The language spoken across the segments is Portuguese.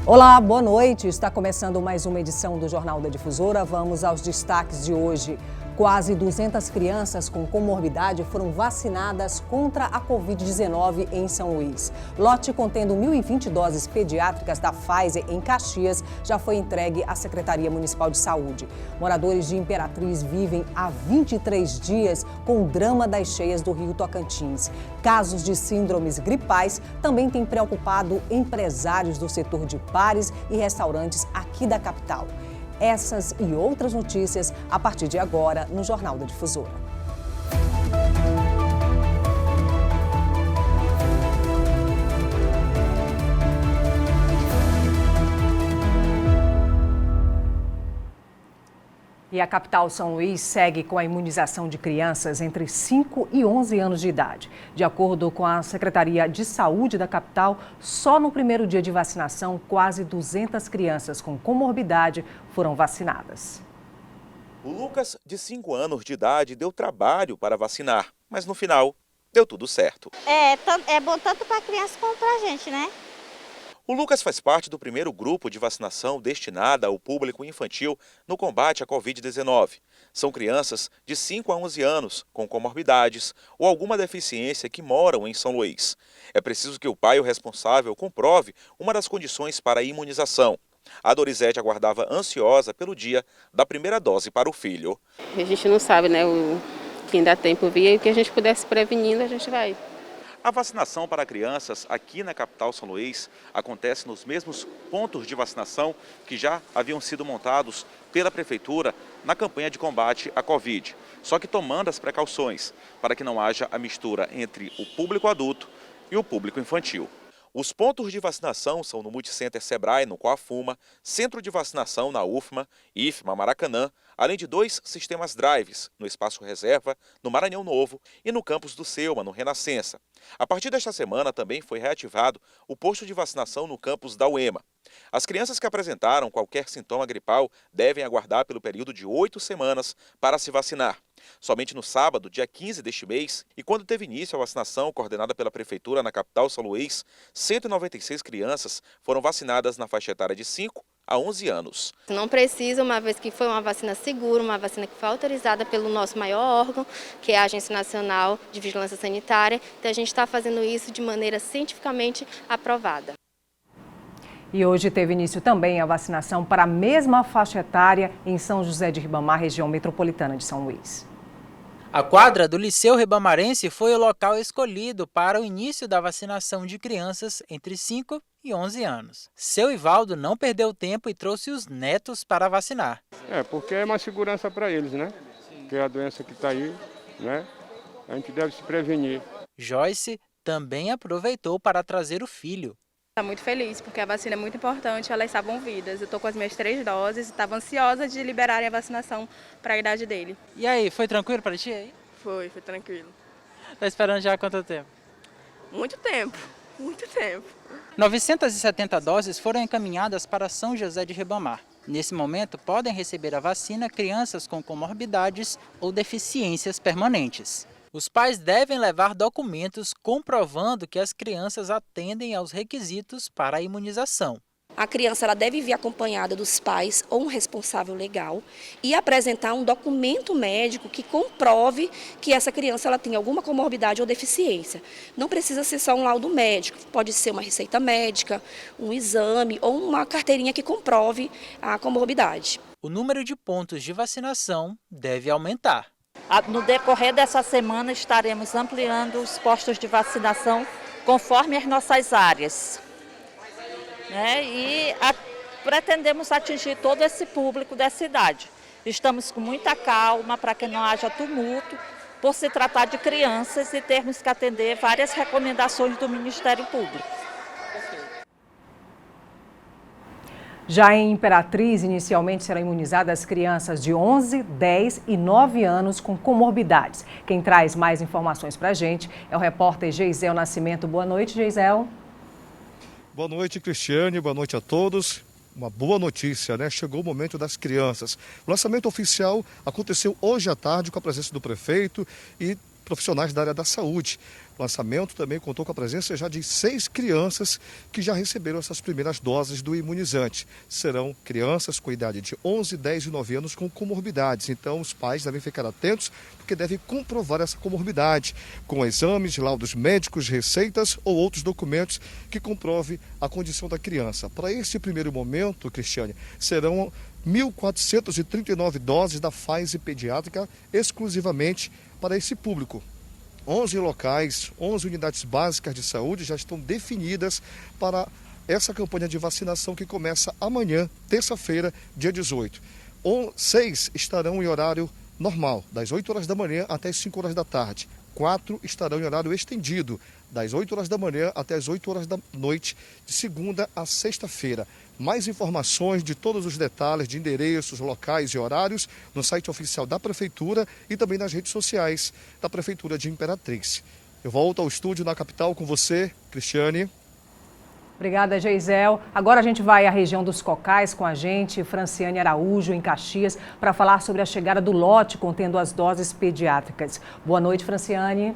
Olá, boa noite. Está começando mais uma edição do Jornal da Difusora. Vamos aos destaques de hoje. Quase 200 crianças com comorbidade foram vacinadas contra a Covid-19 em São Luís. Lote contendo 1.020 doses pediátricas da Pfizer em Caxias já foi entregue à Secretaria Municipal de Saúde. Moradores de Imperatriz vivem há 23 dias com o drama das cheias do Rio Tocantins. Casos de síndromes gripais também têm preocupado empresários do setor de bares e restaurantes aqui da capital. Essas e outras notícias a partir de agora no Jornal da Difusora. E a capital São Luís segue com a imunização de crianças entre 5 e 11 anos de idade. De acordo com a Secretaria de Saúde da capital, só no primeiro dia de vacinação, quase 200 crianças com comorbidade foram vacinadas. O Lucas, de 5 anos de idade, deu trabalho para vacinar, mas no final deu tudo certo. É bom tanto para a criança como para a gente, né? O Lucas faz parte do primeiro grupo de vacinação destinada ao público infantil no combate à Covid-19. São crianças de 5 a 11 anos, com comorbidades ou alguma deficiência que moram em São Luís. É preciso que o pai ou responsável comprove uma das condições para a imunização. A Dorizete aguardava ansiosa pelo dia da primeira dose para o filho. A gente não sabe, né, o que ainda tem por vir e o que a gente pudesse prevenindo, a gente vai. A vacinação para crianças aqui na capital São Luís acontece nos mesmos pontos de vacinação que já haviam sido montados pela Prefeitura na campanha de combate à Covid. Só que tomando as precauções para que não haja a mistura entre o público adulto e o público infantil. Os pontos de vacinação são no Multicenter Sebrae, no Coafuma, Centro de Vacinação na UFMA, IFMA, Maracanã, além de 2 sistemas drives, no Espaço Reserva, no Maranhão Novo e no campus do Selma, no Renascença. A partir desta semana também foi reativado o posto de vacinação no campus da UEMA. As crianças que apresentaram qualquer sintoma gripal devem aguardar pelo período de 8 semanas para se vacinar. Somente no sábado, dia 15 deste mês, e quando teve início a vacinação coordenada pela Prefeitura na capital São Luís, 196 crianças foram vacinadas na faixa etária de 5 a 11 anos. Não precisa, uma vez que foi uma vacina segura, uma vacina que foi autorizada pelo nosso maior órgão, que é a Agência Nacional de Vigilância Sanitária. Então a gente está fazendo isso de maneira cientificamente aprovada. E hoje teve início também a vacinação para a mesma faixa etária em São José de Ribamar, região metropolitana de São Luís. A quadra do Liceu Ribamarense foi o local escolhido para o início da vacinação de crianças entre 5 e 11 anos. Seu Ivaldo não perdeu tempo e trouxe os netos para vacinar. Porque é uma segurança para eles, né? Porque a doença que está aí, né? A gente deve se prevenir. Joyce também aproveitou para trazer o filho. Estou muito feliz, porque a vacina é muito importante, elas salvam vidas. Eu estou com as minhas 3 doses e estava ansiosa de liberarem a vacinação para a idade dele. E aí, foi tranquilo para ti aí? Foi tranquilo. Tá esperando já há quanto tempo? Muito tempo. 970 doses foram encaminhadas para São José de Ribamar. Nesse momento, podem receber a vacina crianças com comorbidades ou deficiências permanentes. Os pais devem levar documentos comprovando que as crianças atendem aos requisitos para a imunização. A criança ela deve vir acompanhada dos pais ou um responsável legal e apresentar um documento médico que comprove que essa criança ela tem alguma comorbidade ou deficiência. Não precisa ser só um laudo médico, pode ser uma receita médica, um exame ou uma carteirinha que comprove a comorbidade. O número de pontos de vacinação deve aumentar. No decorrer dessa semana estaremos ampliando os postos de vacinação conforme as nossas áreas. Pretendemos atingir todo esse público da cidade. Estamos com muita calma para que não haja tumulto, por se tratar de crianças e termos que atender várias recomendações do Ministério Público. Já em Imperatriz, inicialmente serão imunizadas crianças de 11, 10 e 9 anos com comorbidades. Quem traz mais informações para a gente é o repórter Geisel Nascimento. Boa noite, Geisel. Boa noite, Cristiane. Boa noite a todos. Uma boa notícia, né? Chegou o momento das crianças. O lançamento oficial aconteceu hoje à tarde com a presença do prefeito e profissionais da área da saúde. O lançamento também contou com a presença já de 6 crianças que já receberam essas primeiras doses do imunizante. Serão crianças com idade de 11, 10 e 9 anos com comorbidades. Então, os pais devem ficar atentos porque devem comprovar essa comorbidade com exames, laudos médicos, receitas ou outros documentos que comprove a condição da criança. Para esse primeiro momento, Cristiane, serão 1.439 doses da Pfizer pediátrica exclusivamente para esse público. 11 locais, 11 unidades básicas de saúde já estão definidas para essa campanha de vacinação que começa amanhã, terça-feira, dia 18. 6 estarão em horário normal, das 8 horas da manhã até as 5 horas da tarde. 4 estarão em horário estendido, das 8 horas da manhã até as 8 horas da noite, de segunda a sexta-feira. Mais informações de todos os detalhes de endereços, locais e horários no site oficial da Prefeitura e também nas redes sociais da Prefeitura de Imperatriz. Eu volto ao estúdio na capital com você, Cristiane. Obrigada, Geisel. Agora a gente vai à região dos Cocais com a gente, Franciane Araújo, em Caxias, para falar sobre a chegada do lote contendo as doses pediátricas. Boa noite, Franciane.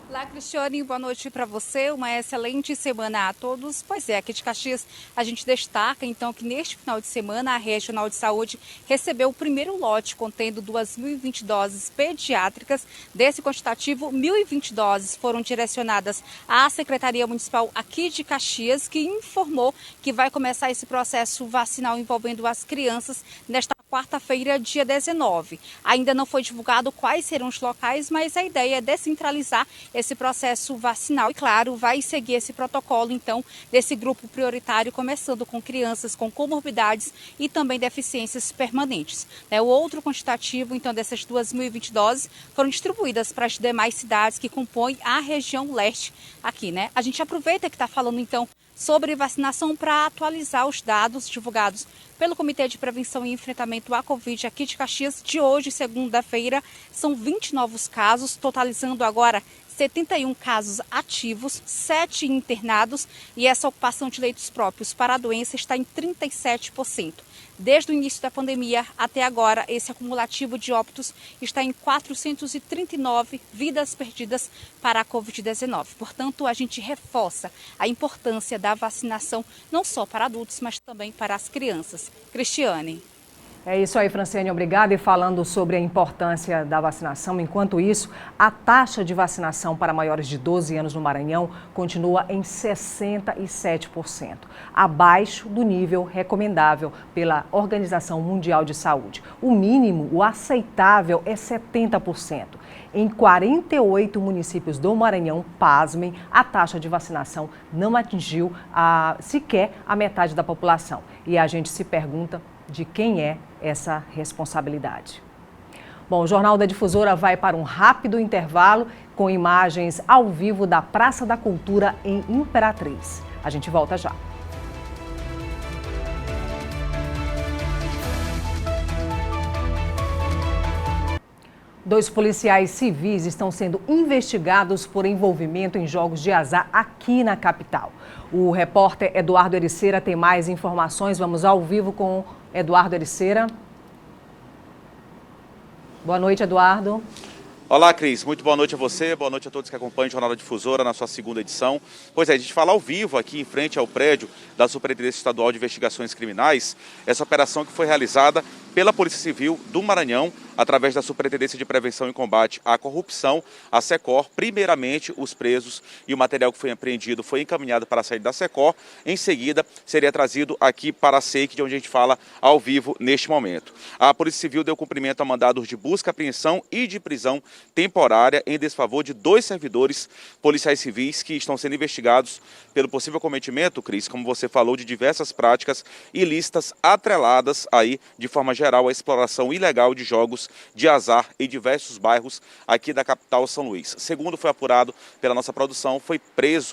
Olá, Cristiane, boa noite para você, uma excelente semana a todos. Pois é, aqui de Caxias a gente destaca então que neste final de semana a Regional de Saúde recebeu o primeiro lote contendo 2.020 doses pediátricas. Desse quantitativo, 1.020 doses foram direcionadas à Secretaria Municipal aqui de Caxias, que informou que vai começar esse processo vacinal envolvendo as crianças nesta quarta-feira, dia 19. Ainda não foi divulgado quais serão os locais, mas a ideia é descentralizar esse processo vacinal. E, claro, vai seguir esse protocolo, então, desse grupo prioritário, começando com crianças com comorbidades e também deficiências permanentes. O outro quantitativo, então, dessas 2.020 doses foram distribuídas para as demais cidades que compõem a região leste aqui, né? A gente aproveita que está falando, então, sobre vacinação para atualizar os dados divulgados pelo Comitê de Prevenção e Enfrentamento à Covid aqui de Caxias. De hoje, segunda-feira, são 20 novos casos, totalizando agora 71 casos ativos, 7 internados, e essa ocupação de leitos próprios para a doença está em 37%. Desde o início da pandemia até agora, esse acumulativo de óbitos está em 439 vidas perdidas para a Covid-19. Portanto, a gente reforça a importância da vacinação, não só para adultos, mas também para as crianças. Cristiane. É isso aí, Franciane, obrigada. E falando sobre a importância da vacinação, enquanto isso, a taxa de vacinação para maiores de 12 anos no Maranhão continua em 67%, abaixo do nível recomendável pela Organização Mundial de Saúde. O mínimo, o aceitável, é 70%. Em 48 municípios do Maranhão, pasmem, a taxa de vacinação não atingiu sequer a metade da população. E a gente se pergunta de quem é essa responsabilidade. Bom, o Jornal da Difusora vai para um rápido intervalo com imagens ao vivo da Praça da Cultura em Imperatriz. A gente volta já. Dois policiais civis estão sendo investigados por envolvimento em jogos de azar aqui na capital. O repórter Eduardo Ericeira tem mais informações. Vamos ao vivo com Eduardo Ericeira. Boa noite, Eduardo. Olá, Cris. Muito boa noite a você, boa noite a todos que acompanham o Jornal da Difusora na sua segunda edição. Pois é, a gente fala ao vivo aqui em frente ao prédio da Superintendência Estadual de Investigações Criminais, essa operação que foi realizada pela Polícia Civil do Maranhão, através da Superintendência de Prevenção e Combate à Corrupção, a SECOR. Primeiramente, os presos e o material que foi apreendido foi encaminhado para a sede da SECOR. Em seguida, seria trazido aqui para a SEIC, de onde a gente fala ao vivo neste momento. A Polícia Civil deu cumprimento a mandados de busca, apreensão e de prisão temporária em desfavor de 2 servidores policiais civis que estão sendo investigados pelo possível cometimento, Cris, como você falou, de diversas práticas ilícitas atreladas aí, de forma geral, à exploração ilegal de jogos de azar em diversos bairros aqui da capital São Luís. Segundo foi apurado pela nossa produção,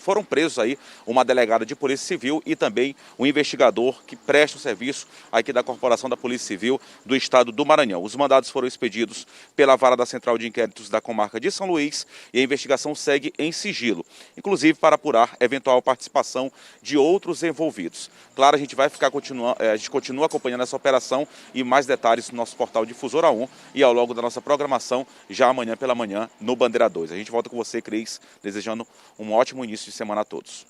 foram presos aí uma delegada de Polícia Civil e também um investigador que presta o serviço aqui da Corporação da Polícia Civil do Estado do Maranhão. Os mandados foram expedidos pela Vara da Central de Inquéritos da Comarca de São Luís e a investigação segue em sigilo, inclusive para apurar eventual participação de outros envolvidos. Claro, a gente continua acompanhando essa operação e mais Mais detalhes no nosso portal Difusora 1 e ao longo da nossa programação, já amanhã pela manhã, no Bandeira 2. A gente volta com você, Cris, desejando um ótimo início de semana a todos.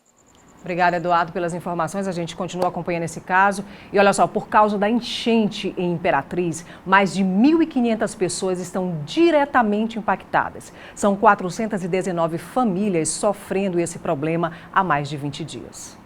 Obrigada, Eduardo, pelas informações. A gente continua acompanhando esse caso. E olha só, por causa da enchente em Imperatriz, mais de 1.500 pessoas estão diretamente impactadas. São 419 famílias sofrendo esse problema há mais de 20 dias.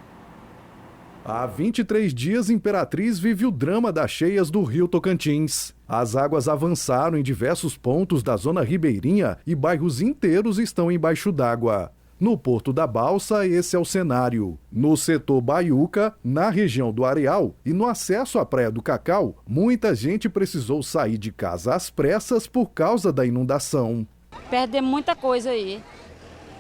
Há 23 dias, Imperatriz vive o drama das cheias do Rio Tocantins. As águas avançaram em diversos pontos da zona ribeirinha e bairros inteiros estão embaixo d'água. No Porto da Balsa, esse é o cenário. No setor Baiuca, na região do Areal e no acesso à Praia do Cacau, muita gente precisou sair de casa às pressas por causa da inundação. Perdemos muita coisa aí.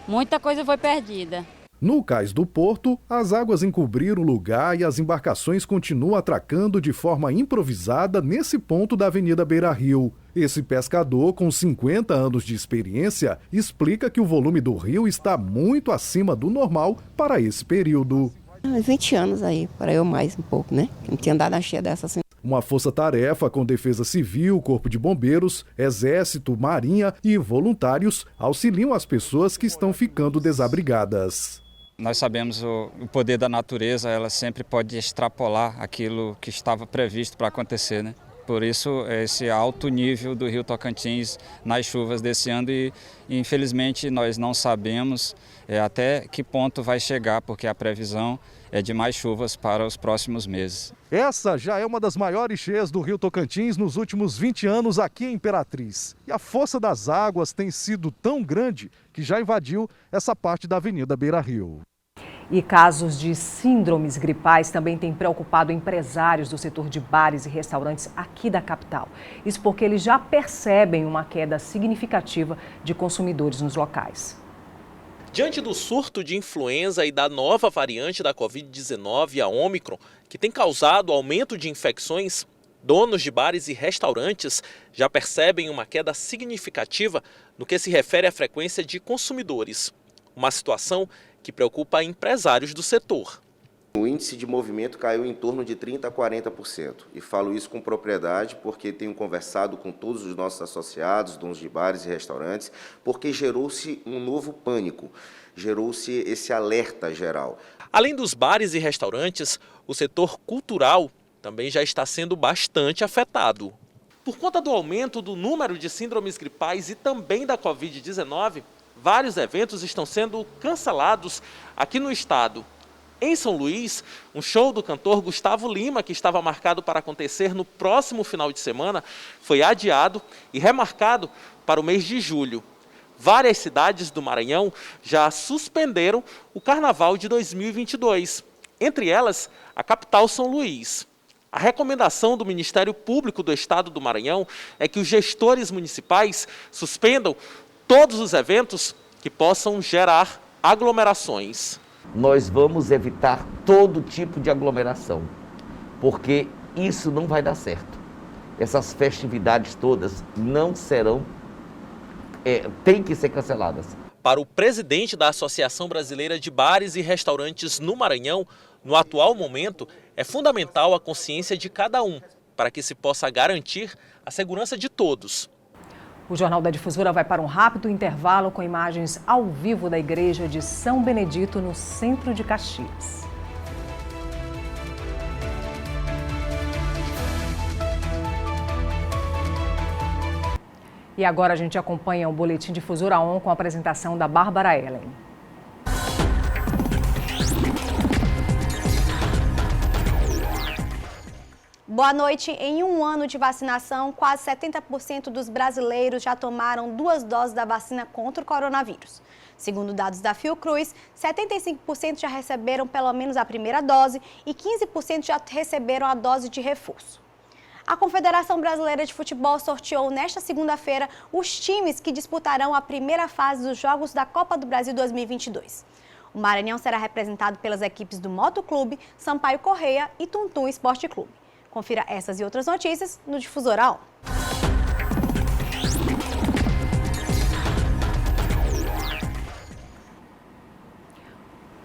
Muita coisa foi perdida. No cais do Porto, as águas encobriram o lugar e as embarcações continuam atracando de forma improvisada nesse ponto da Avenida Beira Rio. Esse pescador, com 50 anos de experiência, explica que o volume do rio está muito acima do normal para esse período. 20 anos aí, para eu mais um pouco, né? Não tinha andado na cheia dessa assim. Uma força-tarefa com Defesa Civil, Corpo de Bombeiros, Exército, Marinha e voluntários auxiliam as pessoas que estão ficando desabrigadas. Nós sabemos o poder da natureza, ela sempre pode extrapolar aquilo que estava previsto para acontecer, né? Por isso, esse alto nível do Rio Tocantins nas chuvas desse ano e infelizmente, nós não sabemos até que ponto vai chegar, porque a previsão é de mais chuvas para os próximos meses. Essa já é uma das maiores cheias do Rio Tocantins nos últimos 20 anos aqui em Imperatriz. E a força das águas tem sido tão grande que já invadiu essa parte da Avenida Beira Rio. E casos de síndromes gripais também têm preocupado empresários do setor de bares e restaurantes aqui da capital. Isso porque eles já percebem uma queda significativa de consumidores nos locais. Diante do surto de influenza e da nova variante da Covid-19, a Ômicron, que tem causado aumento de infecções, donos de bares e restaurantes já percebem uma queda significativa no que se refere à frequência de consumidores. Uma situação que preocupa empresários do setor. O índice de movimento caiu em torno de 30% a 40%. E falo isso com propriedade porque tenho conversado com todos os nossos associados, donos de bares e restaurantes, porque gerou-se um novo pânico, gerou-se esse alerta geral. Além dos bares e restaurantes, o setor cultural também já está sendo bastante afetado. Por conta do aumento do número de síndromes gripais e também da Covid-19, vários eventos estão sendo cancelados aqui no estado. Em São Luís, um show do cantor Gustavo Lima, que estava marcado para acontecer no próximo final de semana, foi adiado e remarcado para o mês de julho. Várias cidades do Maranhão já suspenderam o Carnaval de 2022, entre elas a capital São Luís. A recomendação do Ministério Público do Estado do Maranhão é que os gestores municipais suspendam todos os eventos que possam gerar aglomerações. Nós vamos evitar todo tipo de aglomeração, porque isso não vai dar certo. Essas festividades todas não serão, têm que ser canceladas. Para o presidente da Associação Brasileira de Bares e Restaurantes no Maranhão, no atual momento, é fundamental a consciência de cada um, para que se possa garantir a segurança de todos. O Jornal da Difusora vai para um rápido intervalo com imagens ao vivo da Igreja de São Benedito, no centro de Caxias. E agora a gente acompanha o Boletim Difusora ON com a apresentação da Bárbara Ellen. Boa noite. Em um ano de vacinação, quase 70% dos brasileiros já tomaram 2 doses da vacina contra o coronavírus. Segundo dados da Fiocruz, 75% já receberam pelo menos a primeira dose e 15% já receberam a dose de reforço. A Confederação Brasileira de Futebol sorteou nesta segunda-feira os times que disputarão a primeira fase dos Jogos da Copa do Brasil 2022. O Maranhão será representado pelas equipes do Motoclube, Sampaio Correia e Tuntum Esporte Clube. Confira essas e outras notícias no Difusora ON.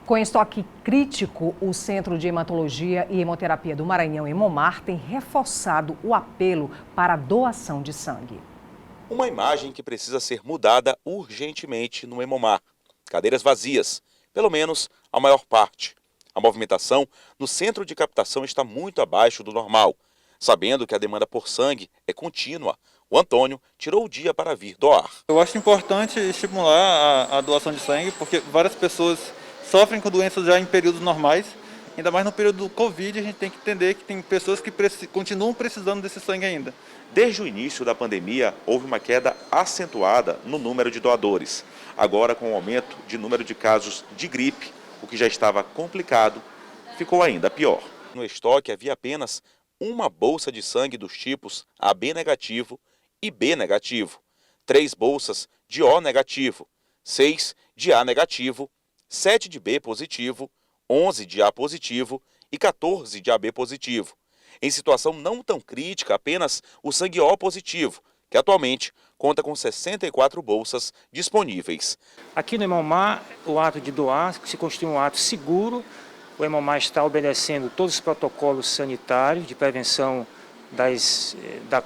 Com estoque crítico, o Centro de Hematologia e Hemoterapia do Maranhão, Hemomar, tem reforçado o apelo para a doação de sangue. Uma imagem que precisa ser mudada urgentemente no Hemomar. Cadeiras vazias, pelo menos a maior parte. A movimentação no centro de captação está muito abaixo do normal. Sabendo que a demanda por sangue é contínua, o Antônio tirou o dia para vir doar. Eu acho importante estimular a doação de sangue, porque várias pessoas sofrem com doenças já em períodos normais, ainda mais no período do Covid. A gente tem que entender que tem pessoas que continuam precisando desse sangue ainda. Desde o início da pandemia, houve uma queda acentuada no número de doadores. Agora, com o aumento de número de casos de gripe, o que já estava complicado, ficou ainda pior. No estoque havia apenas uma bolsa de sangue dos tipos AB negativo e B negativo, 3 bolsas de O negativo, 6 de A negativo, 7 de B positivo, 11 de A positivo e 14 de AB positivo. Em situação não tão crítica, apenas o sangue O positivo, que atualmente conta com 64 bolsas disponíveis. Aqui no Hemomar, o ato de doar se constitui um ato seguro. O Hemomar está obedecendo todos os protocolos sanitários de prevenção da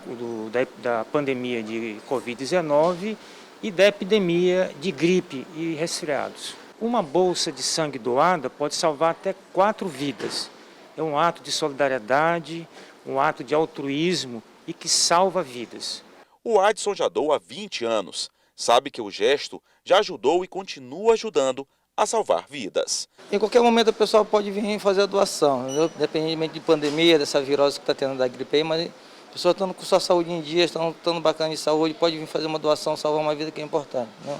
pandemia de Covid-19 e da epidemia de gripe e resfriados. Uma bolsa de sangue doada pode salvar até 4 vidas. É um ato de solidariedade, um ato de altruísmo e que salva vidas. O Adson já doa há 20 anos. Sabe que o gesto já ajudou e continua ajudando a salvar vidas. Em qualquer momento a pessoa pode vir fazer a doação, independentemente de pandemia, dessa virose que está tendo da gripe aí, mas a pessoa estando com sua saúde em dia, estando bacana de saúde, pode vir fazer uma doação, salvar uma vida, que é importante, né?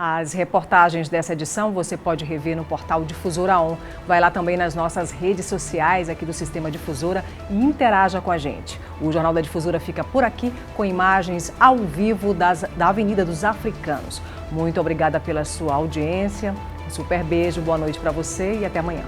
As reportagens dessa edição você pode rever no portal Difusora On. Vai lá também nas nossas redes sociais aqui do Sistema Difusora e interaja com a gente. O Jornal da Difusora fica por aqui com imagens ao vivo da Avenida dos Africanos. Muito obrigada pela sua audiência. Um super beijo, boa noite para você e até amanhã.